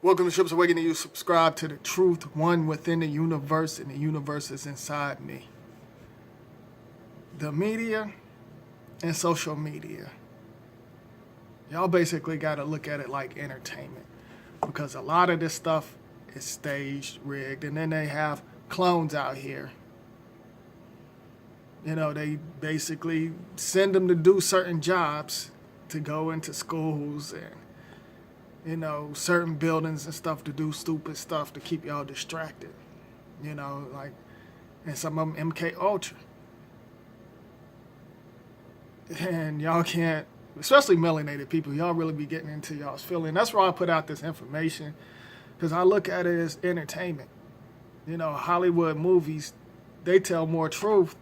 Welcome to Ships Awakening. You subscribe to the truth, one within the universe, and the universe is inside me. The media and social media. Y'all basically got to look at it like entertainment because a lot of this stuff is staged, rigged, and then they have clones out here. You know, they basically send them to do certain jobs, to go into schools and certain buildings and stuff to do stupid stuff to keep y'all distracted. And some of them MK Ultra. And y'all can't, especially melanated people, y'all really be getting into y'all's feeling. That's why I put out this information, because I look at it as entertainment. Hollywood movies, they tell more truth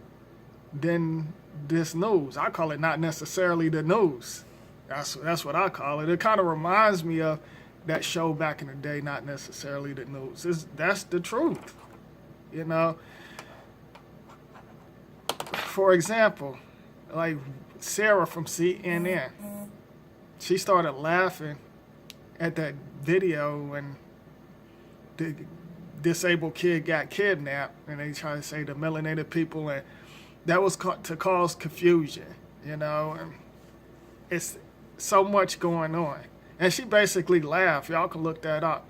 than this news. I call it not necessarily the news. That's what I call it. It kind of reminds me of that show back in the day, not necessarily the news. That's the truth. For example, like Sarah from CNN, she started laughing at that video when the disabled kid got kidnapped, and they try to say the melanated people, and that was to cause confusion, and it's so much going on. And she basically laughed. Y'all can look that up.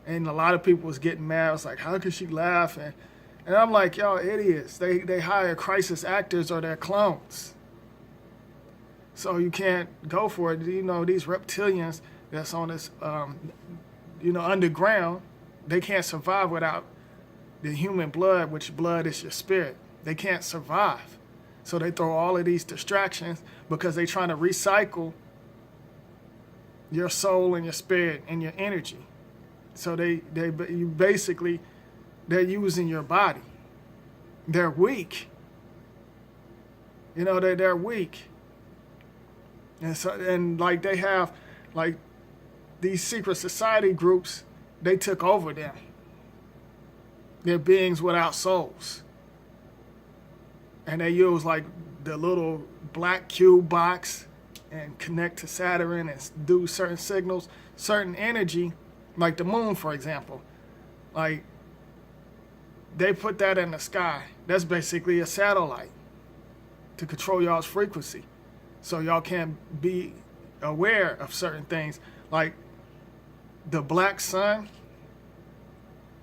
And a lot of people was getting mad. It's like, how could she laugh? And I'm like, y'all idiots. They hire crisis actors or they're clones. So you can't go for it. These reptilians that's on this, underground, they can't survive without the human blood, which blood is your spirit. They can't survive. So they throw all of these distractions because they're trying to recycle your soul and your spirit and your energy. So they're using your body. They're weak. They're weak. And like they have like these secret society groups, they took over them. They're beings without souls. And they use like the little black cube box and connect to Saturn and do certain signals, certain energy, like the moon, for example. Like, they put that in the sky. That's basically a satellite to control y'all's frequency. So y'all can be aware of certain things. Like the black sun,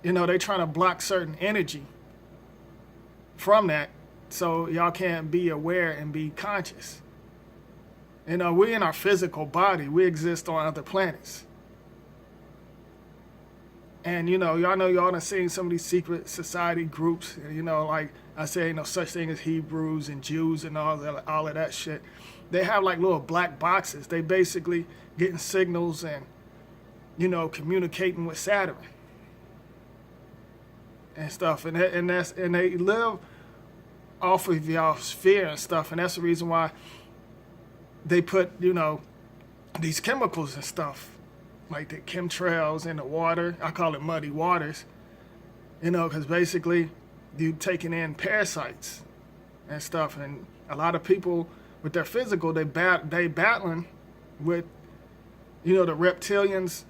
they trying to block certain energy from that so y'all can't be aware and be conscious. We in our physical body, we exist on other planets. And, y'all done seen some of these secret society groups, like I say, no such thing as Hebrews and Jews and all of that shit. They have like little black boxes. They basically getting signals and, communicating with Saturn and stuff. And they live off of y'all sphere and stuff. And that's the reason why they put, these chemicals and stuff, like the chemtrails in the water. I call it muddy waters, because basically you taking in parasites and stuff. And a lot of people with their physical, they battling with, the reptilians.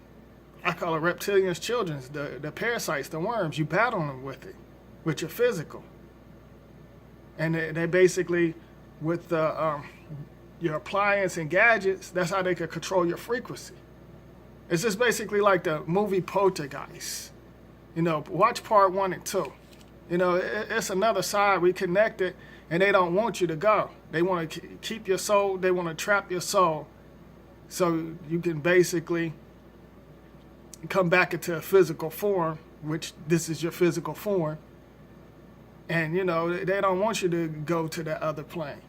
I call it reptilians' children, the parasites, the worms. You battling with it, with your physical. And they basically, with the your appliance and gadgets, that's how they could control your frequency. It's just basically like the movie Poltergeist. Watch part 1 and 2. It's another side. We connected, and they don't want you to go. They want to keep your soul. They want to trap your soul so you can basically come back into a physical form, which this is your physical form. And, they don't want you to go to that other plane.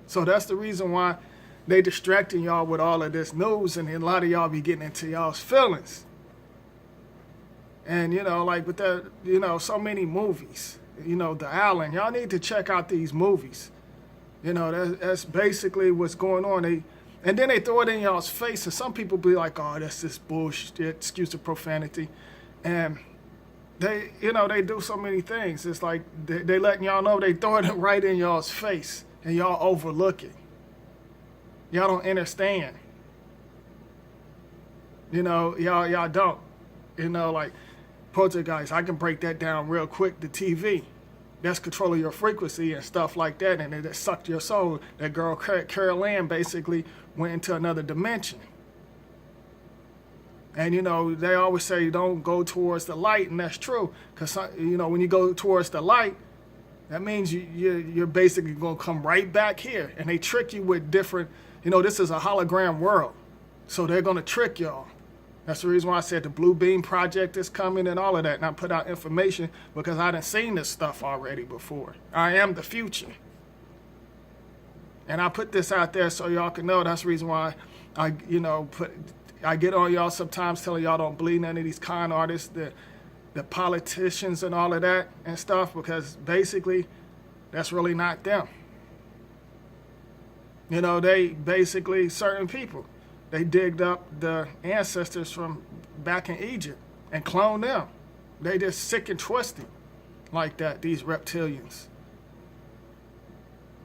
So that's the reason why they distracting y'all with all of this news, and a lot of y'all be getting into y'all's feelings. And, like with that, so many movies, The Allen, y'all need to check out these movies. That's basically what's going on. And then they throw it in y'all's face, and some people be like, oh, that's this bullshit, excuse the profanity. And they do so many things. It's like they letting y'all know, they throw it right in y'all's face, and y'all overlook it. Y'all don't understand. Y'all don't. You know, like poltergeist, I can break that down real quick. The TV, that's controlling your frequency and stuff like that, and it sucked your soul. That girl Carol Ann basically went into another dimension. And you know, they always say don't go towards the light, and that's true. Because you know, when you go towards the light, that means you're basically gonna come right back here. And they trick you with different. You know, this is a hologram world, so they're gonna trick y'all. That's the reason why I said the Blue Beam Project is coming and all of that. And I put out information because I done seen this stuff already before. I am the future. And I put this out there so y'all can know. That's the reason why I get on y'all sometimes telling y'all don't believe none of these con artists, the politicians and all of that and stuff, because basically that's really not them. You know, they basically certain people. They digged up the ancestors from back in Egypt and cloned them. They just sick and twisted like that, these reptilians.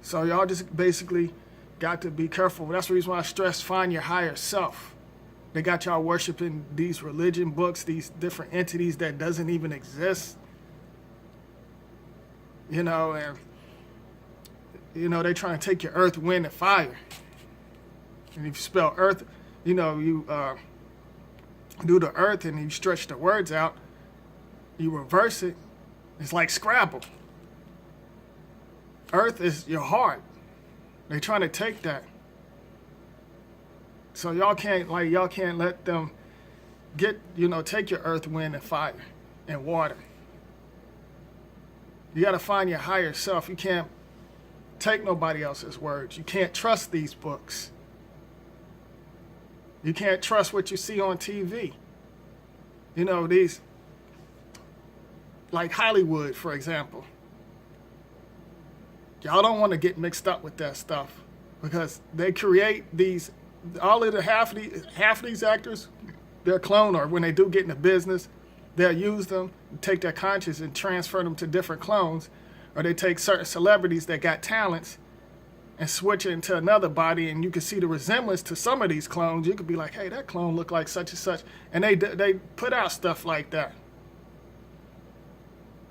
So y'all just basically got to be careful. That's the reason why I stress find your higher self. They got y'all worshiping these religion books, these different entities that doesn't even exist. You know, and you know, they trying to take your earth, wind, and fire. And if you spell earth, you know, you do the earth and you stretch the words out, you reverse it, it's like Scrabble. Earth is your heart. They're trying to take that. So y'all can't let them take your earth, wind, and fire and water. You got to find your higher self. You can't take nobody else's words. You can't trust these books. You can't trust what you see on TV. You know, these, like Hollywood, for example. Y'all don't want to get mixed up with that stuff because they create these, all of the half of these actors, they're clone, or when they do get into business, they'll use them, take their conscience and transfer them to different clones, or they take certain celebrities that got talents and switch it into another body, and you can see the resemblance to some of these clones. You could be like, hey, that clone look like such and such, and they put out stuff like that.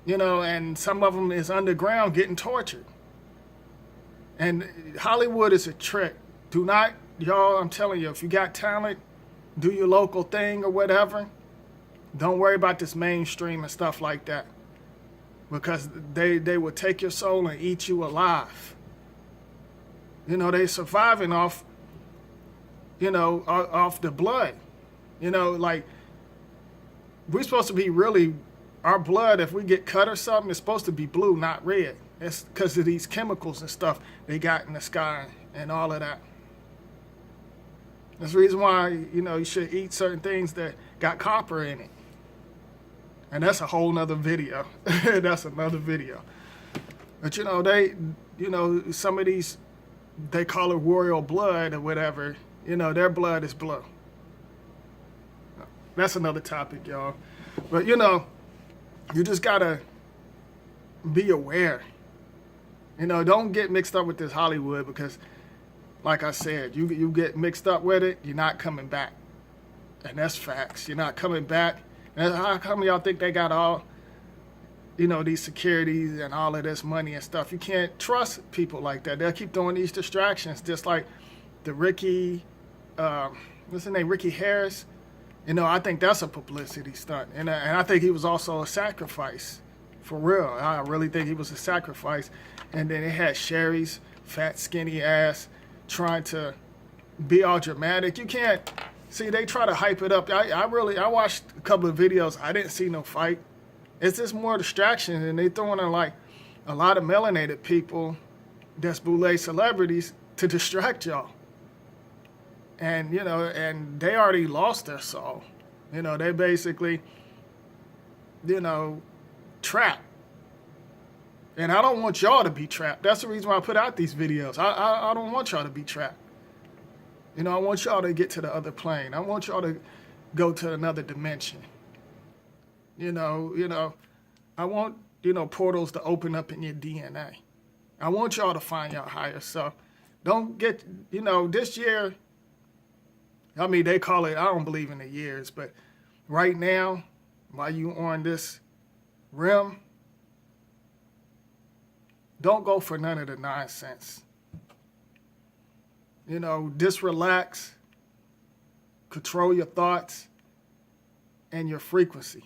You know, and some of them is underground getting tortured. And Hollywood is a trick. Do not, y'all, I'm telling you, if you got talent, do your local thing or whatever. Don't worry about this mainstream and stuff like that. Because they will take your soul and eat you alive. You know, they surviving off, off the blood. You know, like, we're supposed to be really, our blood, if we get cut or something, it's supposed to be blue, not red. It's because of these chemicals and stuff they got in the sky and all of that. That's the reason why, you should eat certain things that got copper in it. And that's a whole nother video. That's another video. But, some of these, they call it royal blood or whatever. Their blood is blue. That's another topic, y'all. But, you just got to be aware. Don't get mixed up with this Hollywood because, like I said, you get mixed up with it, you're not coming back. And that's facts. You're not coming back. And how come y'all think they got all, these securities and all of this money and stuff? You can't trust people like that. They'll keep doing these distractions, just like the Ricky, what's his name, Ricky Harris. I think that's a publicity stunt. And I think he was also a sacrifice. For real. I really think he was a sacrifice. And then it had Sherry's fat, skinny ass trying to be all dramatic. You can't. See, they try to hype it up. I watched a couple of videos. I didn't see no fight. It's just more distraction. And they throwing in like a lot of melanated people that's boule celebrities to distract y'all. And, and they already lost their soul. They basically, trapped. And I don't want y'all to be trapped. That's the reason why I put out these videos. I don't want y'all to be trapped. I want y'all to get to the other plane. I want y'all to go to another dimension. I want, portals to open up in your DNA. I want y'all to find your higher self. Don't get, this year, they call it, I don't believe in the years, but right now, while you on this rim, don't go for none of the nonsense. Just relax, control your thoughts and your frequency.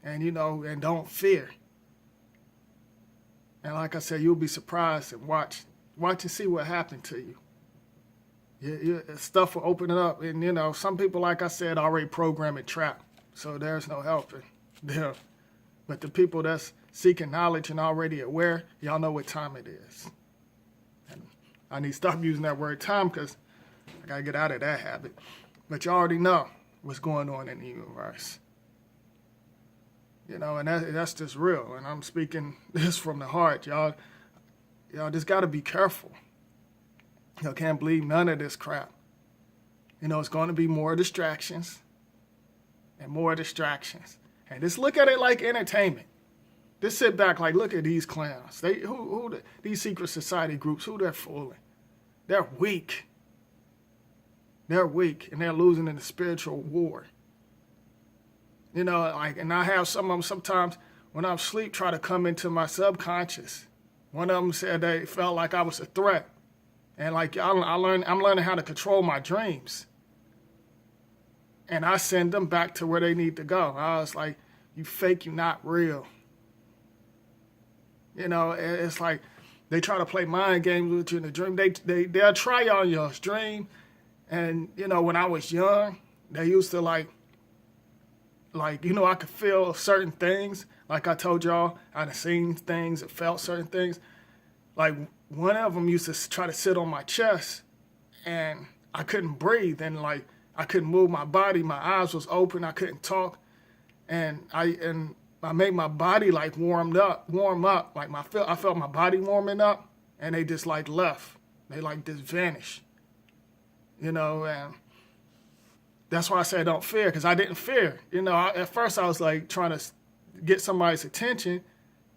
And, and don't fear. And like I said, you'll be surprised and watch and see what happened to you. Stuff will open it up. And, some people, like I said, already programmed and trapped. So there's no helping them. But the people that's seeking knowledge and already aware, y'all know what time it is. And I need to stop using that word time because I got to get out of that habit. But you already know what's going on in the universe. And that's just real. And I'm speaking this from the heart. Y'all just got to be careful. Y'all can't believe none of this crap. It's going to be more distractions and more distractions. And just look at it like entertainment. Just sit back like, look at these clowns. These secret society groups, who they're fooling. They're weak. They're weak, and they're losing in the spiritual war. And I have some of them sometimes when I'm asleep try to come into my subconscious. One of them said they felt like I was a threat. And I'm learning how to control my dreams. And I send them back to where they need to go. I was like, you fake, you not real. It's like they try to play mind games with you in the dream. They'll try on your dream. And, when I was young, they used to I could feel certain things. Like I told y'all, I'd seen things and felt certain things. Like one of them used to try to sit on my chest and I couldn't breathe. And I couldn't move my body. My eyes was open. I couldn't talk. And I made my body warm up. Like I felt my body warming up and they just left. They just vanished. And that's why I said don't fear, because I didn't fear. At first I was trying to get somebody's attention.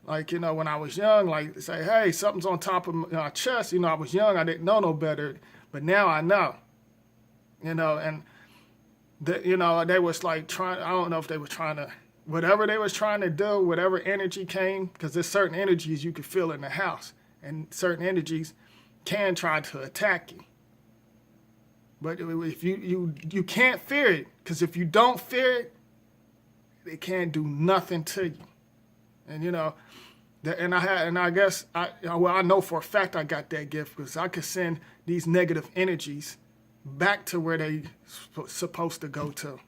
When I was young, say, hey, something's on top of my chest. I was young, I didn't know no better. But now I know. And they was trying, I don't know if they were trying to, whatever they was trying to do, whatever energy came, because there's certain energies you can feel in the house. And certain energies can try to attack you. But if you can't fear it, because if you don't fear it, it can't do nothing to you. And I know for a fact I got that gift because I could send these negative energies back to where they supposed to go to,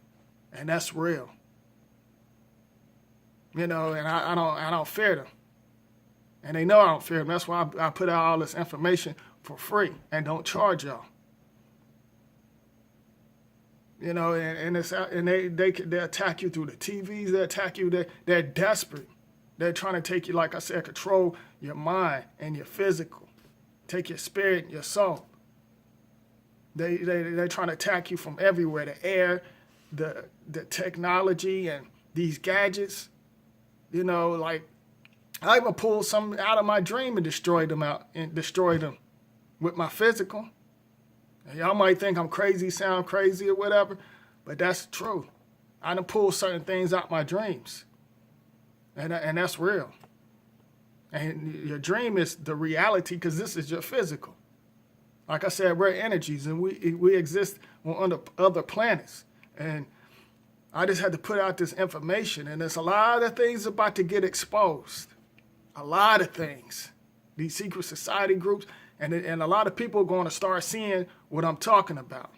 and that's real. And I don't fear them, and they know I don't fear them. That's why I put out all this information for free and don't charge y'all. They attack you through the TVs. They attack you. They're desperate. They're trying to take you, like I said, control your mind and your physical, take your spirit and your soul. They're trying to attack you from everywhere. The air, the technology, and these gadgets. I even pulled some out of my dream and destroyed them with my physical. Y'all might think I'm crazy, sound crazy or whatever, but that's true. I done pulled certain things out my dreams. And that's real. And your dream is the reality because this is your physical. Like I said, we're energies and we exist on other planets. And I just had to put out this information. And there's a lot of things about to get exposed. A lot of things. These secret society groups. And a lot of people are going to start seeing what I'm talking about.